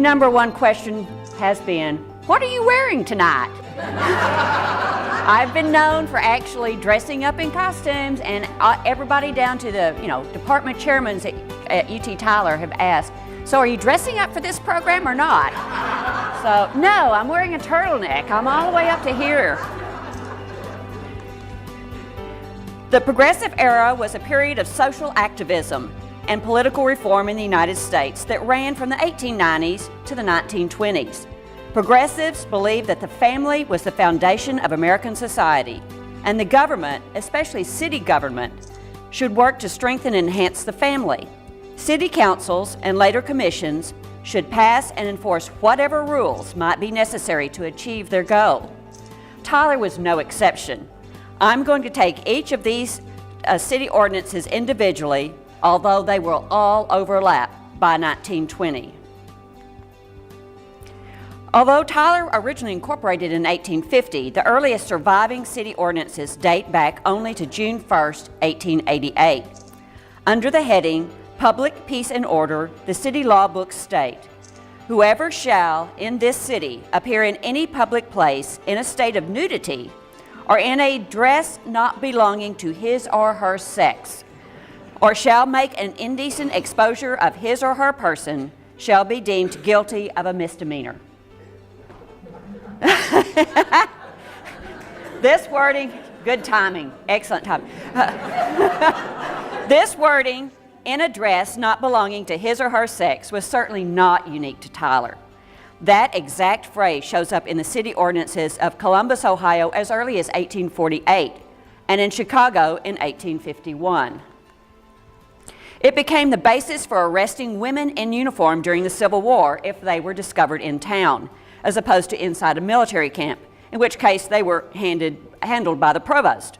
The number one question has been, what are you wearing tonight? I've been known for actually dressing up in costumes, and everybody down to the department chairmen at UT Tyler have asked, so are you dressing up for this program or not? So no, I'm wearing a turtleneck. I'm all the way up to here. The Progressive Era was a period of social activism and political reform in the United States that ran from the 1890s to the 1920s. Progressives believed that the family was the foundation of American society, and the government, especially city government, should work to strengthen and enhance the family. City councils and later commissions should pass and enforce whatever rules might be necessary to achieve their goal. Tyler was no exception. I'm going to take each of these city ordinances individually, although they will all overlap by 1920. Although Tyler originally incorporated in 1850, the earliest surviving city ordinances date back only to June 1st, 1888. Under the heading, Public Peace and Order, the city law books state, whoever shall in this city appear in any public place in a state of nudity or in a dress not belonging to his or her sex, or shall make an indecent exposure of his or her person, shall be deemed guilty of a misdemeanor. This wording, good timing, excellent timing. This wording, in a dress not belonging to his or her sex, was certainly not unique to Tyler. That exact phrase shows up in the city ordinances of Columbus, Ohio as early as 1848, and in Chicago in 1851. It became the basis for arresting women in uniform during the Civil War if they were discovered in town, as opposed to inside a military camp, in which case they were handled by the provost.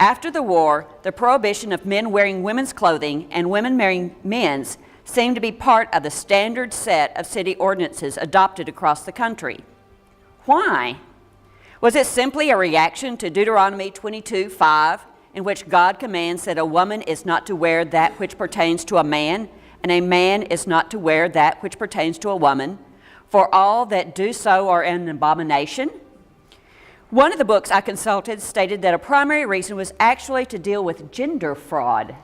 After the war, the prohibition of men wearing women's clothing and women wearing men's seemed to be part of the standard set of city ordinances adopted across the country. Why? Was it simply a reaction to Deuteronomy 22:5, in which God commands that a woman is not to wear that which pertains to a man, and a man is not to wear that which pertains to a woman, for all that do so are an abomination? One of the books I consulted stated that a primary reason was actually to deal with gender fraud.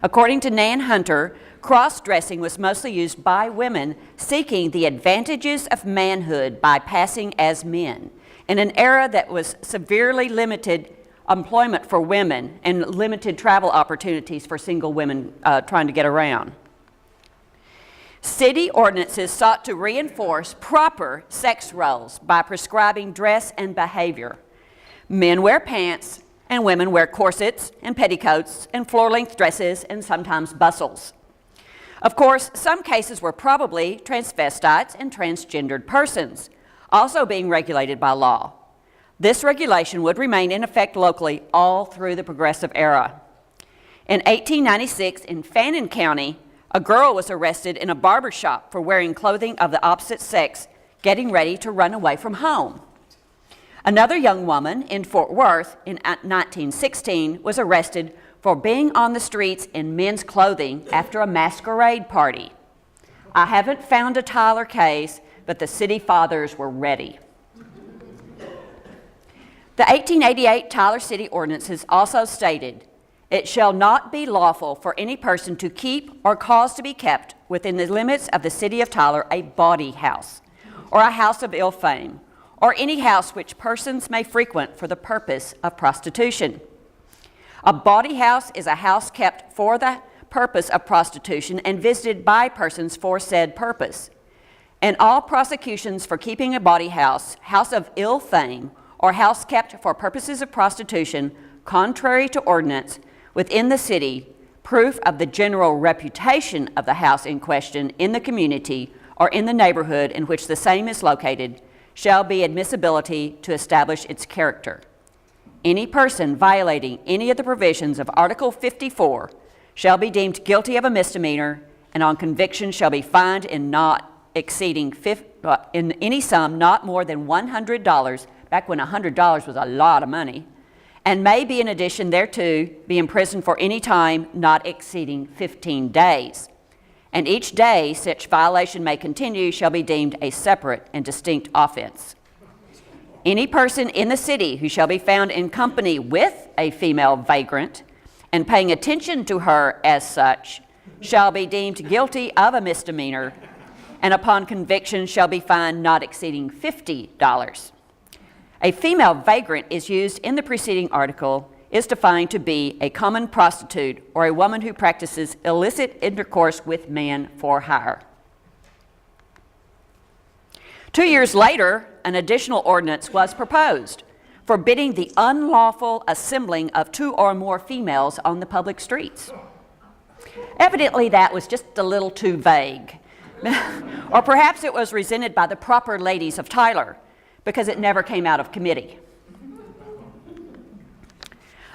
According to Nan Hunter, cross-dressing was mostly used by women seeking the advantages of manhood by passing as men, in an era that was severely limited employment for women and limited travel opportunities for single women trying to get around. City ordinances sought to reinforce proper sex roles by prescribing dress and behavior. Men wear pants, and women wear corsets and petticoats and floor-length dresses and sometimes bustles. Of course, some cases were probably transvestites and transgendered persons, also being regulated by law. This regulation would remain in effect locally all through the Progressive Era. In 1896, in Fannin County, a girl was arrested in a barber shop for wearing clothing of the opposite sex, getting ready to run away from home. Another young woman in Fort Worth in 1916 was arrested for being on the streets in men's clothing after a masquerade party. I haven't found a Tyler case, but the city fathers were ready. The 1888 Tyler City Ordinances also stated, "It shall not be lawful for any person to keep or cause to be kept within the limits of the city of Tyler a bawdy house, or a house of ill fame, or any house which persons may frequent for the purpose of prostitution." A bawdy house is a house kept for the purpose of prostitution and visited by persons for said purpose. And all prosecutions for keeping a bawdy house, house of ill fame, or house kept for purposes of prostitution, contrary to ordinance, within the city, proof of the general reputation of the house in question in the community or in the neighborhood in which the same is located, shall be admissibility to establish its character. Any person violating any of the provisions of Article 54 shall be deemed guilty of a misdemeanor, and on conviction shall be fined in not exceeding in any sum not more than $100, back when $100 was a lot of money, and may be in addition thereto be imprisoned for any time not exceeding 15 days. and each day such violation may continue shall be deemed a separate and distinct offense. Any person in the city who shall be found in company with a female vagrant and paying attention to her as such shall be deemed guilty of a misdemeanor, and upon conviction shall be fined not exceeding $50. A female vagrant is used in the preceding article is defined to be a common prostitute or a woman who practices illicit intercourse with man for hire. 2 years later, an additional ordinance was proposed forbidding the unlawful assembling of 2 or more females on the public streets. Evidently, that was just a little too vague. Or perhaps it was resented by the proper ladies of Tyler because it never came out of committee.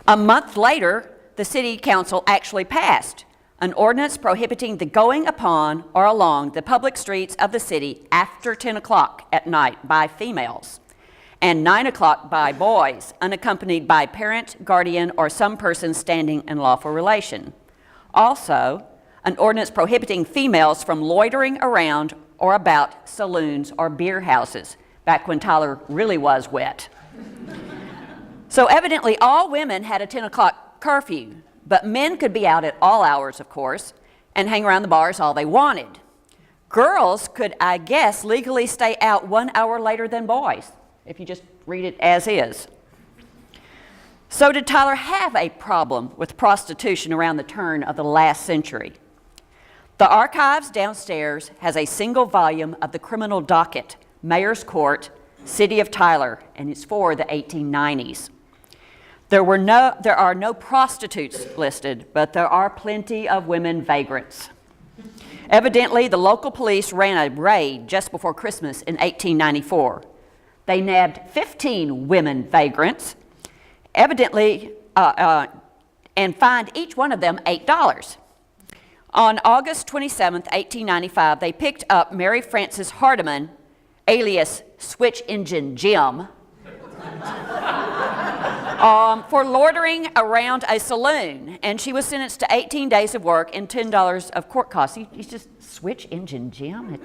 A month later, the City Council actually passed an ordinance prohibiting the going upon or along the public streets of the city after 10 o'clock at night by females and 9 o'clock by boys, unaccompanied by parent, guardian, or some person standing in lawful relation. Also, an ordinance prohibiting females from loitering around or about saloons or beer houses, back when Tyler really was wet. So evidently all women had a 10 o'clock curfew, but men could be out at all hours, of course, and hang around the bars all they wanted. Girls could, I guess, legally stay out 1 hour later than boys, if you just read it as is. So did Tyler have a problem with prostitution around the turn of the last century? The archives downstairs has a single volume of the criminal docket, Mayor's Court, City of Tyler, and it's for the 1890s. There are no prostitutes listed, but there are plenty of women vagrants. Evidently, the local police ran a raid just before Christmas in 1894. They nabbed 15 women vagrants, evidently, and fined each one of them $8. On August 27, 1895, they picked up Mary Frances Hardiman, alias Switch Engine Jim, for loitering around a saloon, and she was sentenced to 18 days of work and $10 of court costs. You just Switch Engine Jim?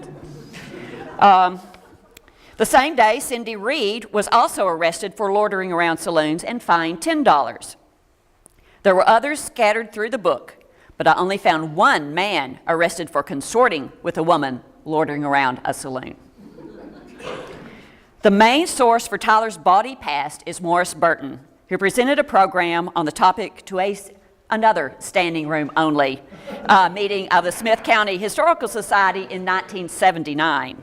The same day, Cindy Reed was also arrested for loitering around saloons and fined $10. There were others scattered through the book, but I only found one man arrested for consorting with a woman loitering around a saloon. The main source for Tyler's bawdy past is Morris Burton, who presented a program on the topic to another standing room only meeting of the Smith County Historical Society in 1979.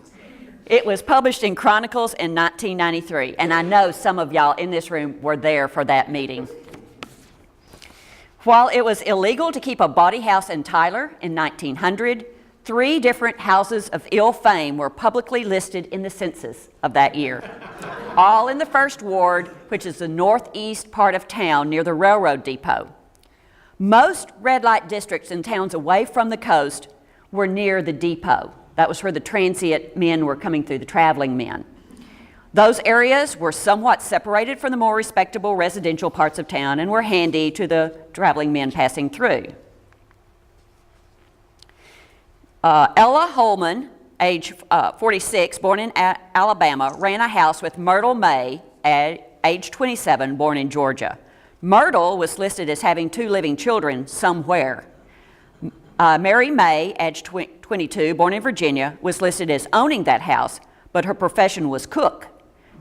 It was published in Chronicles in 1993, and I know some of y'all in this room were there for that meeting. While it was illegal to keep a bawdy house in Tyler in 1900, 3 different houses of ill fame were publicly listed in the census of that year, all in the First Ward, which is the northeast part of town near the railroad depot. Most red light districts in towns away from the coast were near the depot. That was where the transient men were coming through, the traveling men. Those areas were somewhat separated from the more respectable residential parts of town and were handy to the traveling men passing through. Ella Holman, age 46, born in Alabama, ran a house with Myrtle May, age 27, born in Georgia. Myrtle was listed as having 2 living children somewhere. Mary May, age 22, born in Virginia, was listed as owning that house, but her profession was cook.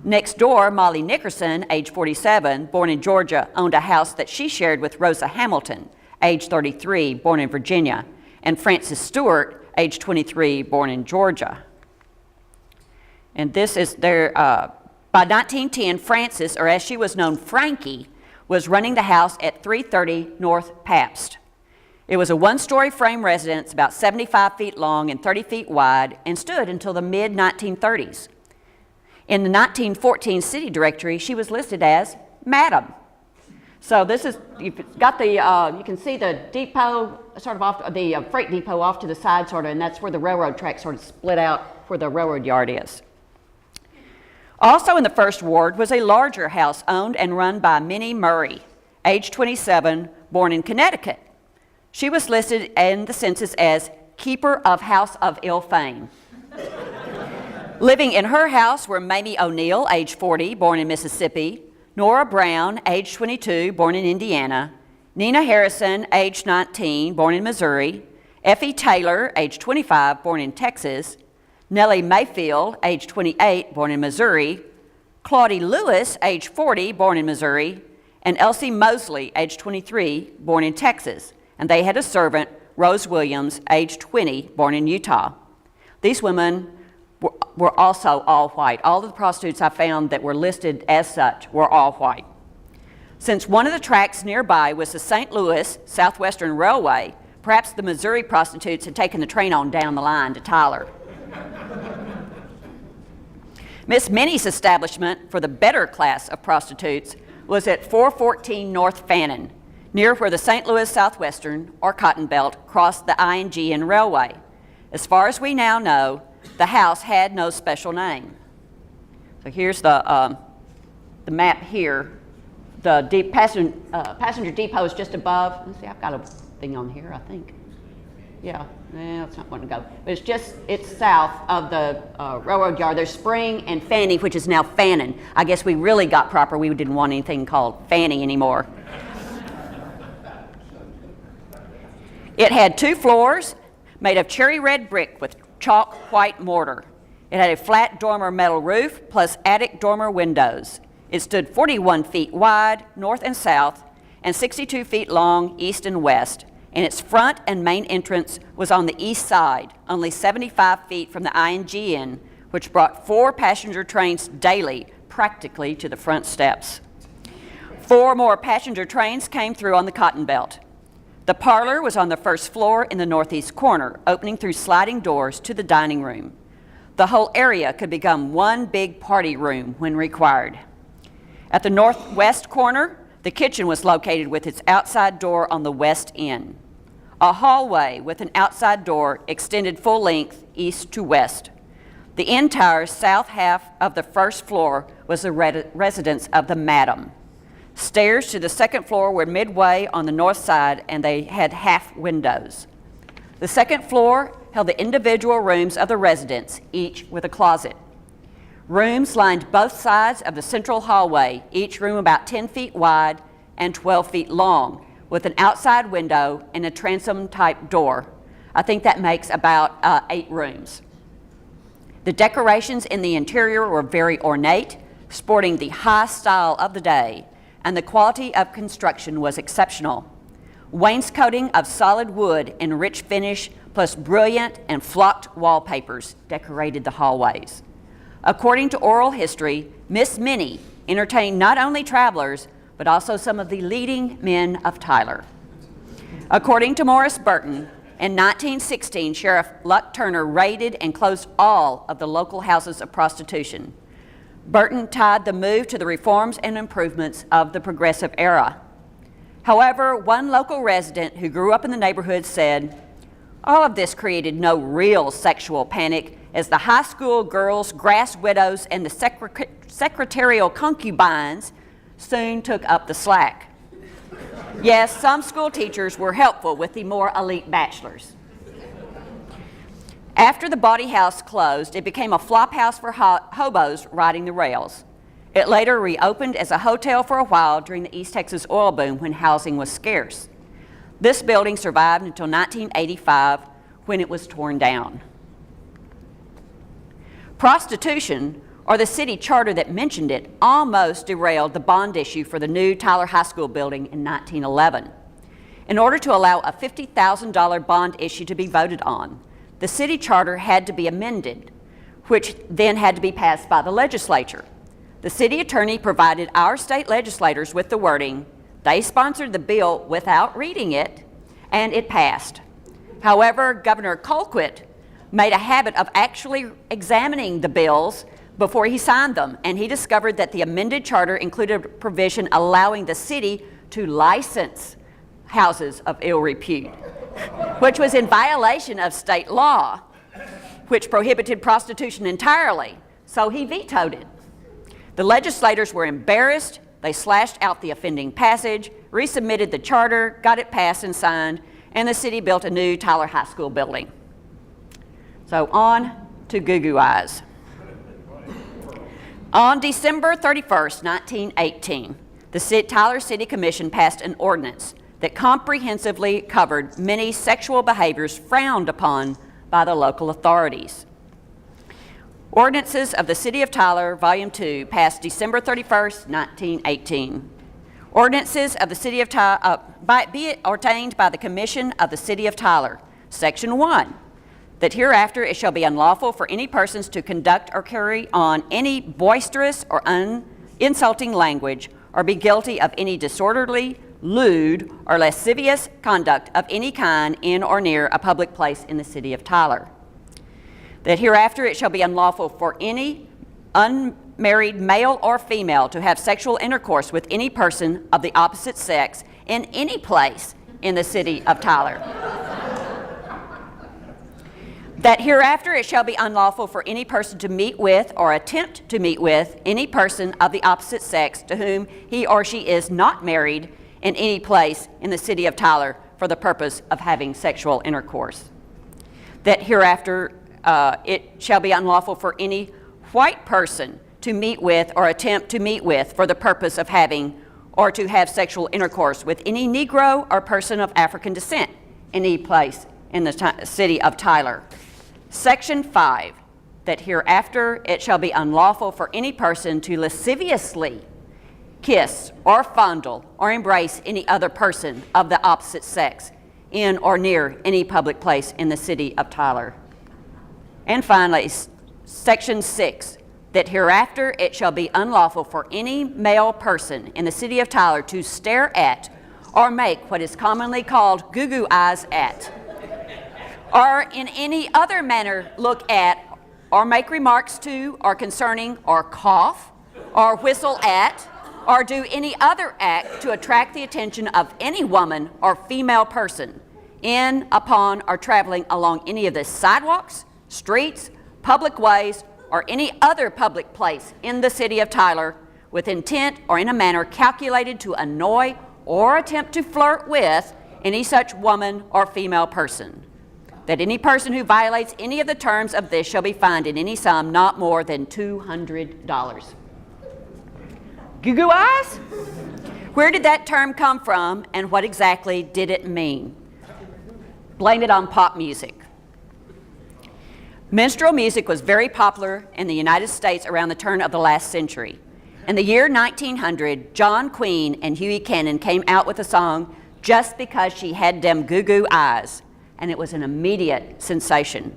Next door, Molly Nickerson, age 47, born in Georgia, owned a house that she shared with Rosa Hamilton, age 33, born in Virginia, and Frances Stewart, age 23, born in Georgia. And this is their, by 1910, Frances, or as she was known, Frankie, was running the house at 330 North Pabst. It was a 1-story frame residence about 75 feet long and 30 feet wide and stood until the mid-1930s. In the 1914 city directory, she was listed as Madam. So this is, you've got the, you can see the depot sort of off, the freight depot off to the side sort of, and that's where the railroad track sort of split out where the railroad yard is. Also in the First Ward was a larger house owned and run by Minnie Murray, age 27, born in Connecticut. She was listed in the census as keeper of House of Ill Fame. Living in her house were Mamie O'Neill, age 40, born in Mississippi, Nora Brown, age 22, born in Indiana, Nina Harrison, age 19, born in Missouri, Effie Taylor, age 25, born in Texas, Nellie Mayfield, age 28, born in Missouri, Claudie Lewis, age 40, born in Missouri, and Elsie Mosley, age 23, born in Texas. And they had a servant, Rose Williams, age 20, born in Utah. These women were also all white. All of the prostitutes I found that were listed as such were all white. Since one of the tracks nearby was the St. Louis Southwestern Railway, perhaps the Missouri prostitutes had taken the train on down the line to Tyler. Miss Minnie's establishment for the better class of prostitutes was at 414 North Fannin, near where the St. Louis Southwestern, or Cotton Belt, crossed the ING Railway. As far as we now know, the house had no special name. So here's the map here. The passenger depot is just above. Let's see, I've got a thing on here, I think. Yeah, that's not one to go. But it's south of the railroad yard. There's Spring and Fanny, which is now Fannin. I guess we really got proper. We didn't want anything called Fanny anymore. It had 2 floors made of cherry red brick with chalk white mortar. It had a flat dormer metal roof plus attic dormer windows. It stood 41 feet wide, north and south, and 62 feet long, east and west. And its front and main entrance was on the east side, only 75 feet from the ING, which brought 4 passenger trains daily, practically to the front steps. 4 more passenger trains came through on the Cotton Belt. The parlor was on the first floor in the northeast corner, opening through sliding doors to the dining room. The whole area could become one big party room when required. At the northwest corner, the kitchen was located with its outside door on the west end. A hallway with an outside door extended full length east to west. The entire south half of the first floor was the residence of the madam. Stairs to the second floor were midway on the north side, and they had half windows. The second floor held the individual rooms of the residents, each with a closet. Rooms lined both sides of the central hallway, each room about 10 feet wide and 12 feet long, with an outside window and a transom-type door. I think that makes about 8 rooms. The decorations in the interior were very ornate, sporting the high style of the day, and the quality of construction was exceptional. Wainscoting of solid wood in rich finish, plus brilliant and flocked wallpapers decorated the hallways. According to oral history, Miss Minnie entertained not only travelers, but also some of the leading men of Tyler. According to Morris Burton, in 1916, Sheriff Luck Turner raided and closed all of the local houses of prostitution. Burton tied the move to the reforms and improvements of the progressive era. However, one local resident who grew up in the neighborhood said, "All of this created no real sexual panic, as the high school girls, grass widows, and the secretarial concubines soon took up the slack." Yes, some school teachers were helpful with the more elite bachelors. After the Bawdy House closed, it became a flop house for hobos riding the rails. It later reopened as a hotel for a while during the East Texas oil boom when housing was scarce. This building survived until 1985, when it was torn down. Prostitution, or the city charter that mentioned it, almost derailed the bond issue for the new Tyler High School building in 1911. In order to allow a $50,000 bond issue to be voted on, the city charter had to be amended, which then had to be passed by the legislature. The city attorney provided our state legislators with the wording. They sponsored the bill without reading it, and it passed. However, Governor Colquitt made a habit of actually examining the bills before he signed them, and he discovered that the amended charter included a provision allowing the city to license houses of ill repute, which was in violation of state law, which prohibited prostitution entirely, so he vetoed it. The legislators were embarrassed. They slashed out the offending passage, resubmitted the charter, got it passed and signed, and the city built a new Tyler High School building. So on to Goo Goo Eyes. On December 31st, 1918, the Tyler City Commission passed an ordinance that comprehensively covered many sexual behaviors frowned upon by the local authorities. Ordinances of the City of Tyler, Volume 2, passed December 31st, 1918. Ordinances of the City of Tyler, be it ordained by the Commission of the City of Tyler, Section 1, that hereafter it shall be unlawful for any persons to conduct or carry on any boisterous or insulting language or be guilty of any disorderly, lewd, or lascivious conduct of any kind in or near a public place in the City of Tyler. That hereafter it shall be unlawful for any unmarried male or female to have sexual intercourse with any person of the opposite sex in any place in the City of Tyler. That hereafter it shall be unlawful for any person to meet with or attempt to meet with any person of the opposite sex to whom he or she is not married in any place in the City of Tyler for the purpose of having sexual intercourse. That hereafter it shall be unlawful for any white person to meet with or attempt to meet with for the purpose of having or to have sexual intercourse with any Negro or person of African descent in any place in the City of Tyler. Section 5, that hereafter it shall be unlawful for any person to lasciviously kiss or fondle or embrace any other person of the opposite sex in or near any public place in the City of Tyler. And finally, Section 6, that hereafter it shall be unlawful for any male person in the City of Tyler to stare at or make what is commonly called Goo Goo Eyes at, or in any other manner look at or make remarks to or concerning or cough or whistle at or do any other act to attract the attention of any woman or female person in, upon, or traveling along any of the sidewalks, streets, public ways, or any other public place in the City of Tyler with intent or in a manner calculated to annoy or attempt to flirt with any such woman or female person. That any person who violates any of the terms of this shall be fined in any sum not more than $200. Goo Goo Eyes? Where did that term come from and what exactly did it mean? Blame it on pop music. Minstrel music was very popular in the United States around the turn of the last century. In the year 1900, John Queen and Huey Cannon came out with a song, Just Because She Had Dem Goo Goo Eyes, and it was an immediate sensation.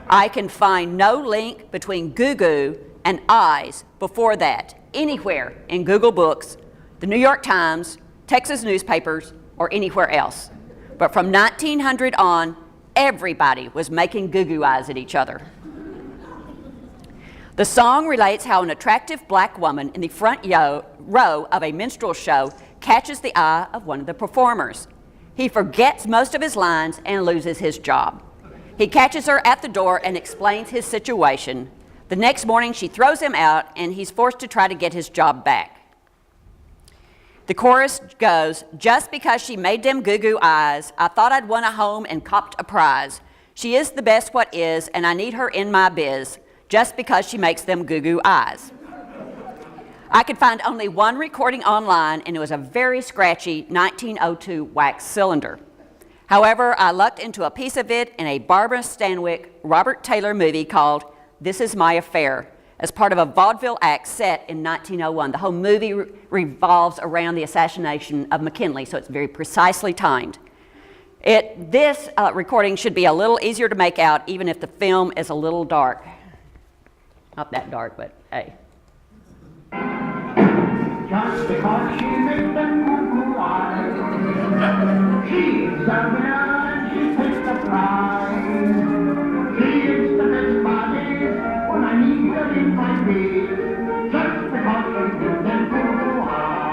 I can find no link between Goo Goo and eyes before that, anywhere in Google Books, the New York Times, Texas newspapers, or anywhere else. But from 1900 on, everybody was making Goo Goo Eyes at each other. The song relates how an attractive black woman in the front row of a minstrel show catches the eye of one of the performers. He forgets most of his lines and loses his job. He catches her at the door and explains his situation. The next morning, she throws him out, and he's forced to try to get his job back. The chorus goes, just because she made them Goo Goo Eyes, I thought I'd won a home and copped a prize. She is the best what is, and I need her in my biz, just because she makes them Goo Goo Eyes. I could find only one recording online, and it was a very scratchy 1902 wax cylinder. However, I lucked into a piece of it in a Barbara Stanwyck, Robert Taylor movie called This Is My Affair, as part of a vaudeville act set in 1901. The whole movie revolves around the assassination of McKinley, so it's very precisely timed. This recording should be a little easier to make out, even if the film is a little dark. Not that dark, but hey. Just because she made them Goo Goo Eyes, she's a winner and she takes the prize. She is the best body when I need her in my bed. Just because she made them Goo Goo Eyes.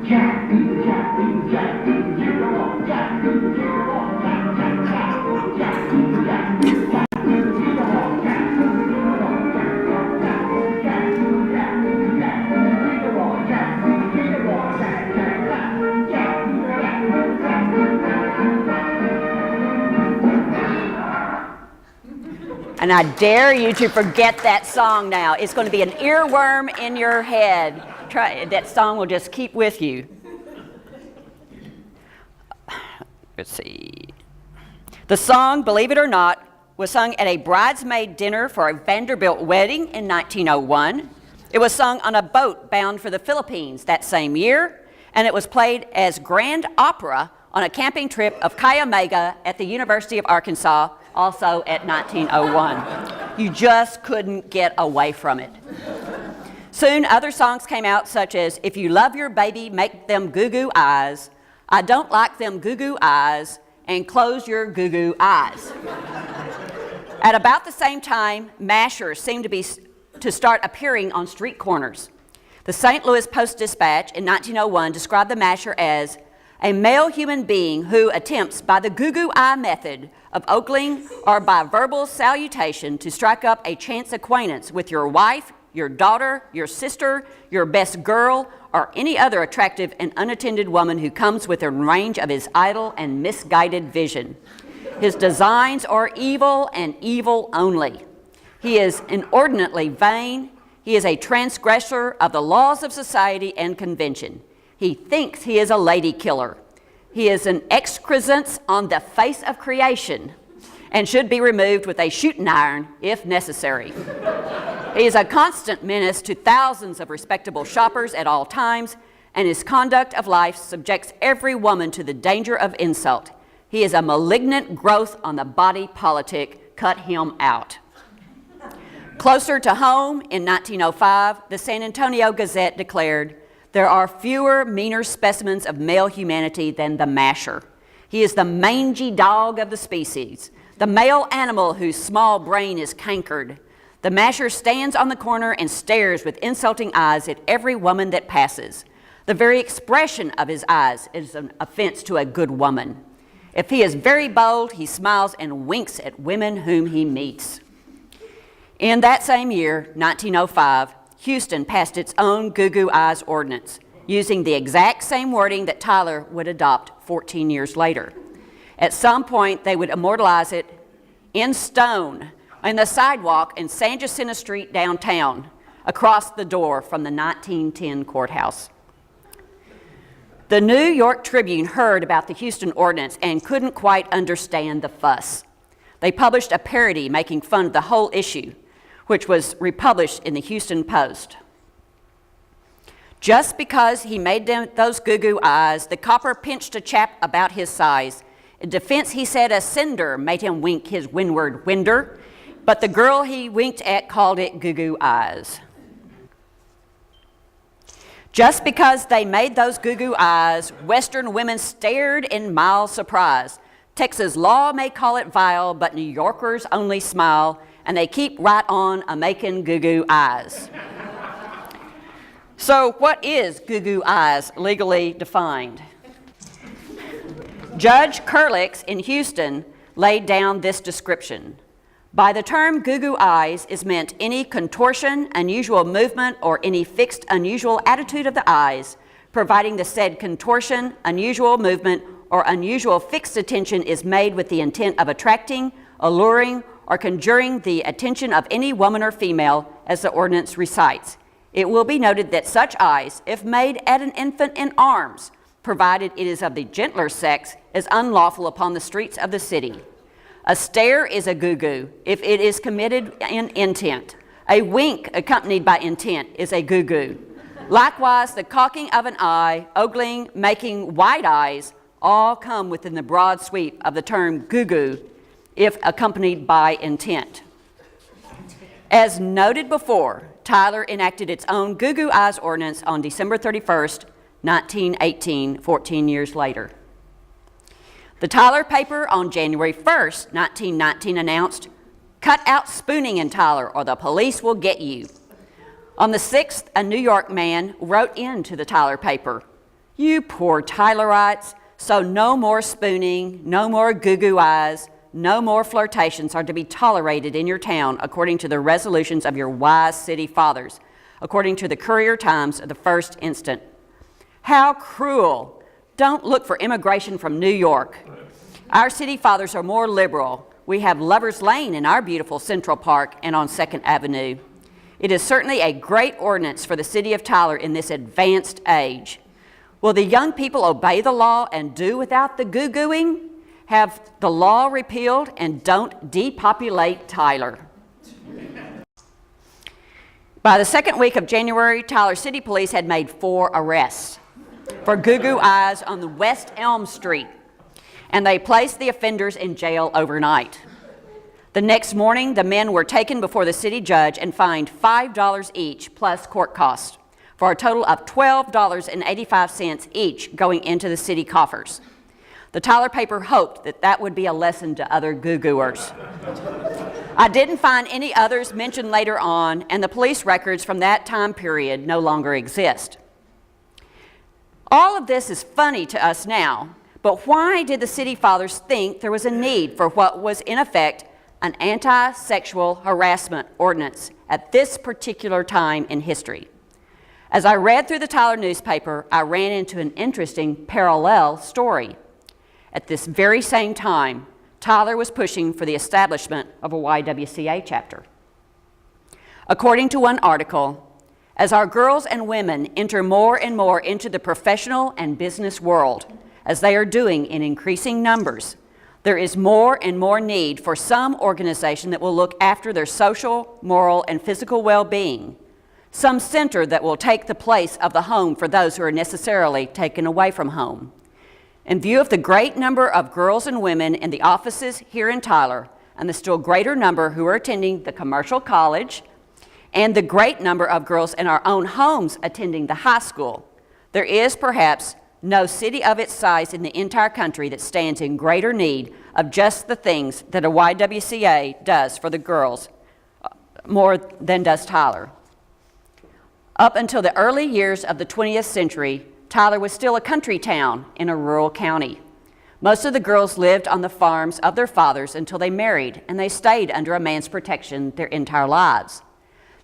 Jackie, Jackie, Jackie, Jiggle, Jackie, Jiggle, Jackie, Jackie, Jackie, Jackie, Jackie, Jiggle, Jackie. And I dare you to forget that song now. It's going to be an earworm in your head. That song will just keep with you. Let's see. The song, believe it or not, was sung at a bridesmaid dinner for a Vanderbilt wedding in 1901. It was sung on a boat bound for the Philippines that same year, and it was played as grand opera on a camping trip of Chi Omega at the University of Arkansas, also at 1901. You just couldn't get away from it. Soon, other songs came out, such as If You Love Your Baby, Make Them Goo Goo Eyes, I Don't Like Them Goo Goo Eyes, and Close Your Goo Goo Eyes. At about the same time, mashers seemed to start appearing on street corners. The St. Louis Post-Dispatch in 1901 described the masher as a male human being who attempts by the Goo Goo Eye method of ogling or by verbal salutation to strike up a chance acquaintance with your wife, your daughter, your sister, your best girl, or any other attractive and unattended woman who comes within range of his idle and misguided vision. His designs are evil and evil only. He is inordinately vain. He is a transgressor of the laws of society and convention. He thinks he is a lady killer. He is an excrescence on the face of creation and should be removed with a shooting iron if necessary. He is a constant menace to thousands of respectable shoppers at all times, and his conduct of life subjects every woman to the danger of insult. He is a malignant growth on the body politic. Cut him out. Closer to home, in 1905, the San Antonio Gazette declared, there are fewer, meaner specimens of male humanity than the masher. He is the mangy dog of the species, the male animal whose small brain is cankered. The masher stands on the corner and stares with insulting eyes at every woman that passes. The very expression of his eyes is an offense to a good woman. If he is very bold, he smiles and winks at women whom he meets. In that same year, 1905, Houston passed its own Goo Goo Eyes ordinance, using the exact same wording that Tyler would adopt 14 years later. At some point, they would immortalize it in stone on the sidewalk in San Jacinto Street downtown, across the door from the 1910 courthouse. The New York Tribune heard about the Houston ordinance and couldn't quite understand the fuss. They published a parody making fun of the whole issue, which was republished in the Houston Post. Just because he made them those Goo Goo Eyes, the copper pinched a chap about his size. In defense, he said a cinder made him wink his windward winder, but the girl he winked at called it Goo Goo Eyes. Just because they made those Goo Goo Eyes, Western women stared in mild surprise. Texas law may call it vile, but New Yorkers only smile, and they keep right on a-making Goo Goo Eyes. So what is Goo Goo Eyes legally defined? Judge Curlix in Houston laid down this description. By the term Goo Goo Eyes is meant any contortion, unusual movement, or any fixed unusual attitude of the eyes, providing the said contortion, unusual movement, or unusual fixed attention is made with the intent of attracting, alluring, or conjuring the attention of any woman or female, as the ordinance recites. It will be noted that such eyes, if made at an infant in arms, provided it is of the gentler sex, is unlawful upon the streets of the city. A stare is a goo goo if it is committed in intent. A wink accompanied by intent is a goo goo. Likewise, the cocking of an eye, ogling, making wide eyes, all come within the broad sweep of the term goo goo if accompanied by intent. As noted before, Tyler enacted its own Goo Goo Eyes ordinance on December 31st, 1918, 14 years later. The Tyler paper on January 1st, 1919 announced, "Cut out spooning in Tyler or the police will get you." On the 6th, a New York man wrote into the Tyler paper, "You poor Tylerites, so no more spooning, no more Goo Goo Eyes, no more flirtations are to be tolerated in your town according to the resolutions of your wise city fathers, according to the Courier Times of the 1st instant." How cruel! Don't look for immigration from New York. Our city fathers are more liberal. we have Lover's Lane in our beautiful Central Park and on 2nd Avenue. It is certainly a great ordinance for the city of Tyler in this advanced age. Will the young people obey the law and do without the goo-gooing? Have the law repealed and don't depopulate Tyler. By the second week of January, Tyler City Police had made 4 arrests for Goo Goo Eyes on the West Elm Street, and they placed the offenders in jail overnight. The next morning, the men were taken before the city judge and fined $5 each plus court costs, for a total of $12.85 each going into the city coffers. The Tyler paper hoped that that would be a lesson to other goo-gooers. I didn't find any others mentioned later on, and the police records from that time period no longer exist. All of this is funny to us now, but why did the city fathers think there was a need for what was in effect an anti-sexual harassment ordinance at this particular time in history? As I read through the Tyler newspaper, I ran into an interesting parallel story. At this very same time, Tyler was pushing for the establishment of a YWCA chapter. According to one article, as our girls and women enter more and more into the professional and business world, as they are doing in increasing numbers, there is more and more need for some organization that will look after their social, moral, and physical well-being, some center that will take the place of the home for those who are necessarily taken away from home. In view of the great number of girls and women in the offices here in Tyler, and the still greater number who are attending the commercial college, and the great number of girls in our own homes attending the high school, there is perhaps no city of its size in the entire country that stands in greater need of just the things that a YWCA does for the girls more than does Tyler. Up until the early years of the 20th century, Tyler was still a country town in a rural county. Most of the girls lived on the farms of their fathers until they married, and they stayed under a man's protection their entire lives.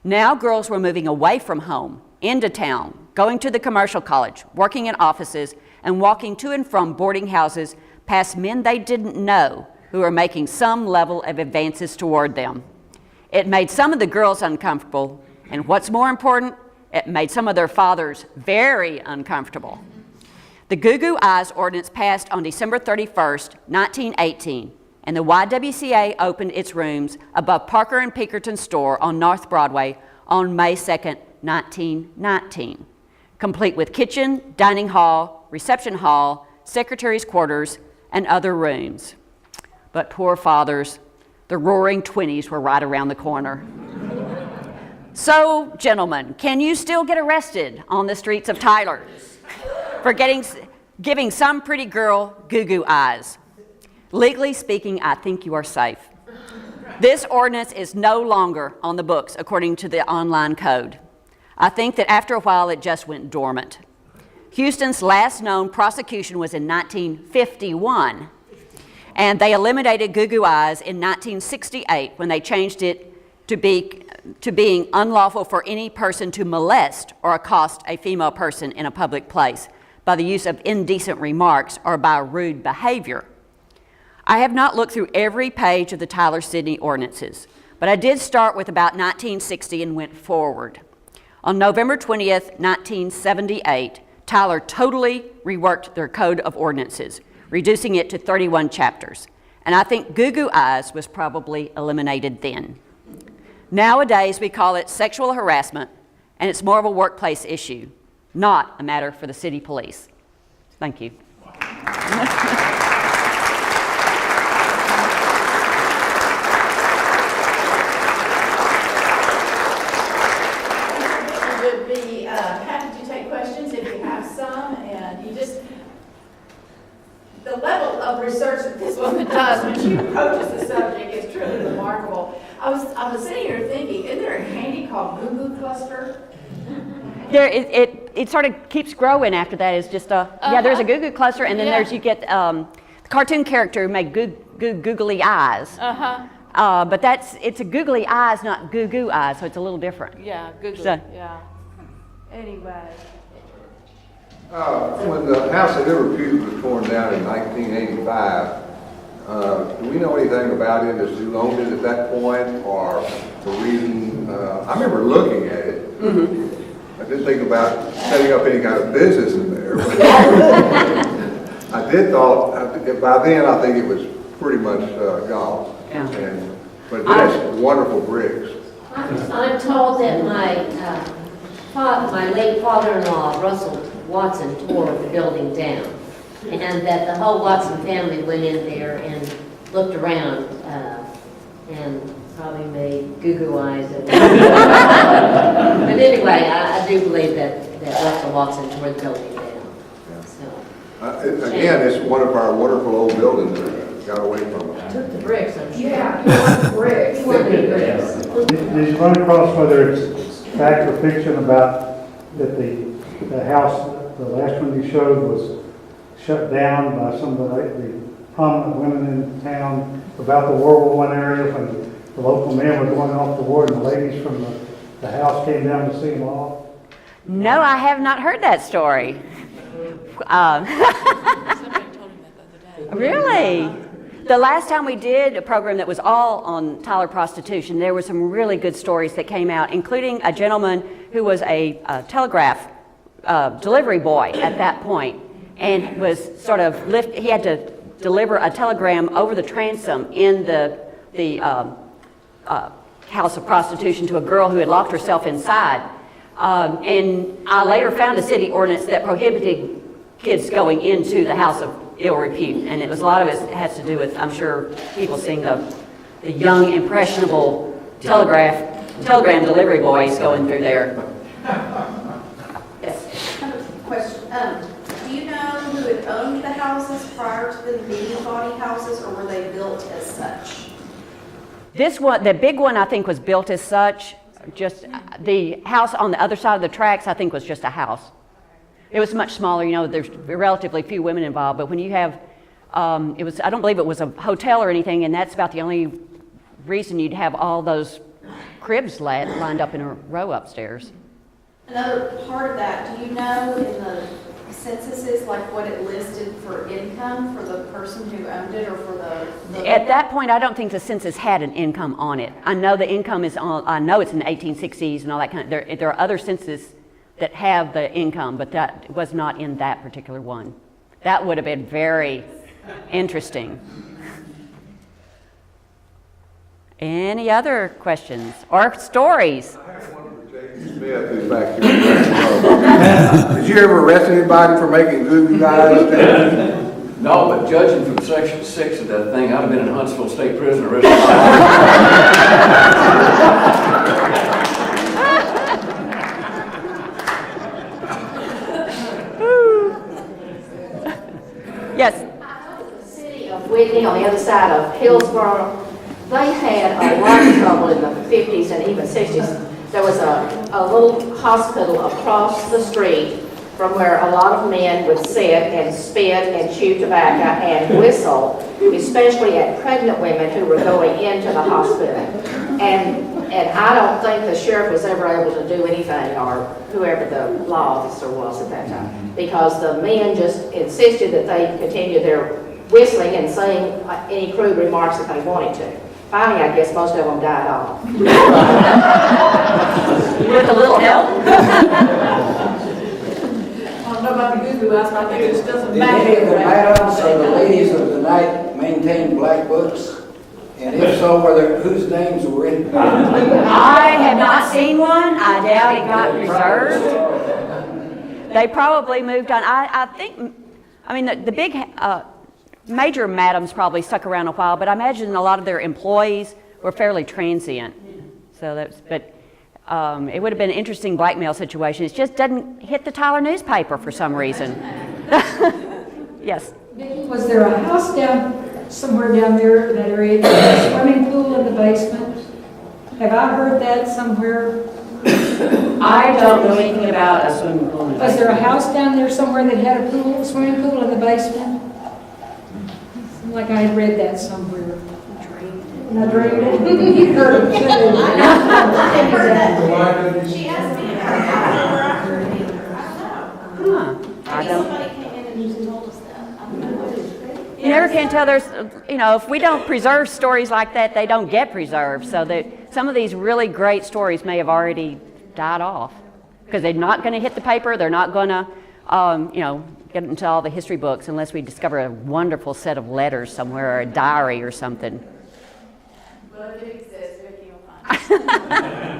Now girls were moving away from home, into town, going to the commercial college, working in offices, and walking to and from boarding houses past men they didn't know who were making some level of advances toward them. It made some of the girls uncomfortable, and what's more important, it made some of their fathers very uncomfortable. The Goo Goo Eyes ordinance passed on December 31st, 1918, and the YWCA opened its rooms above Parker and Pinkerton's store on North Broadway on May 2nd, 1919, complete with kitchen, dining hall, reception hall, secretary's quarters, and other rooms. But poor fathers, the roaring 20s were right around the corner. So, gentlemen, can you still get arrested on the streets of Tyler for giving some pretty girl Goo Goo Eyes? Legally speaking, I think you are safe. This ordinance is no longer on the books according to the online code. I think that after a while it just went dormant. Houston's last known prosecution was in 1951, and they eliminated Goo Goo Eyes in 1968 when they changed it to being unlawful for any person to molest or accost a female person in a public place by the use of indecent remarks or by rude behavior. I have not looked through every page of the Tyler City ordinances, but I did start with about 1960 and went forward. On November 20th, 1978, Tyler totally reworked their code of ordinances, reducing it to 31 chapters, and I think Goo Goo Eyes was probably eliminated then. Nowadays, we call it sexual harassment, and it's more of a workplace issue, not a matter for the city police. Thank you. Would be happy to take questions if you have some, and you just, the level of research that this woman does when she approaches the subject is truly remarkable. I was sitting here thinking, isn't there a candy called Goo Goo Cluster? It sort of keeps growing after that. It's just yeah, there's a Goo Goo Cluster, and then there's, you get the cartoon character who make googly eyes. But it's a googly eyes, not Goo Goo Eyes, so it's a little different. Yeah, googly, So- yeah. Anyway. When the House of Liverpool was torn down in 1985, Do we know anything about it, as who owned it at that point, or the reason? I remember looking at it. I didn't think about setting up any kind of business in there. I did thought, by then I think it was pretty much gone. Yeah. But that's wonderful bricks. I'm told that my late father-in-law, Russell Watson, tore the building down, and that the whole Watson family went in there and looked around and probably made Goo Goo Eyes. But anyway, I do believe that Russell Watson tore the building down. So, Again, it's one of our wonderful old buildings that got away from us. took the bricks, I'm sure. Yeah, he wants bricks. He wanted the bricks. Did you run across whether it's fact or fiction about that the house, the last one you showed, was shut down by some of the prominent women in town about the World War I area when the local men were going off to war and the ladies from the house came down to see them off? No, I have not heard that story. Really? The last time we did a program that was all on Tyler prostitution, there were some really good stories that came out, including a gentleman who was a telegraph delivery boy at that point, and was sort of he had to deliver a telegram over the transom in the house of prostitution to a girl who had locked herself inside. And I later found a city ordinance that prohibited kids going into the house of ill repute, and it was a lot of it has to do with, I'm sure, people seeing the young, impressionable telegram delivery boys going through there. Yes. I have a question. Do you know who had owned the houses prior to them being body houses, or were they built as such? This one, the big one, I think was built as such. Just the house on the other side of the tracks, I think, was just a house. It was much smaller, you know, there's relatively few women involved, but when you have, I don't believe it was a hotel or anything, and that's about the only reason you'd have all those cribs lined up in a row upstairs. Another part of that, do you know in the censuses, like what it listed for income for the person who owned it, or for the At that point, I don't think the census had an income on it. I know the income is on, I know it's in the 1860s and all that kind of, there are other censuses that have the income, but that was not in that particular one. That would have been very interesting. Any other questions or stories? I have one for Jason Smith, who's back here. Did you ever arrest anybody for making Goo Goo Eyes? No, but judging from Section 6 of that thing, I'd have been in Huntsville State Prison the rest of my life. Yes. The city of Whitney on the other side of Hillsborough, they had a lot of trouble in the 50s and even 60s. There was a little hospital across the street from where a lot of men would sit and spit and chew tobacco and whistle, especially at pregnant women who were going into the hospital. And I don't think the sheriff was ever able to do anything, or whoever the law officer was at that time, because the men just insisted that they continue their whistling and saying any crude remarks that they wanted to. Finally, I guess most of them died off. With a little help. I don't know about the Goo Goo Eyes, but I think it just doesn't Did matter. any of the madams or the ladies of the night maintain black books? And if so, whose names were in? I have not seen one. I doubt it got reserved. They probably moved on. I think, I mean, the big major madams probably stuck around a while, but I imagine a lot of their employees were fairly transient. So that's, but it would have been an interesting blackmail situation. It just doesn't hit the Tyler newspaper for some reason. Yes. Was there a house somewhere down there in that area, a swimming pool in the basement? Have I heard that somewhere? I don't know anything about a swimming pool. Was there a house down there somewhere that had a pool, swimming pool in the basement? Seemed like I had read that somewhere. I dreamed it. You heard it too. I heard that. She asked me about it. I heard it either. I don't know. Huh. I Maybe don't. somebody came in and just told us that. I don't know. You never can't tell there's, if we don't preserve stories like that, they don't get preserved. So that some of these really great stories may have already died off because they're not going to hit the paper. They're not going to, get into all the history books unless we discover a wonderful set of letters somewhere or a diary or something. Well, if it exists, Vicki will find it.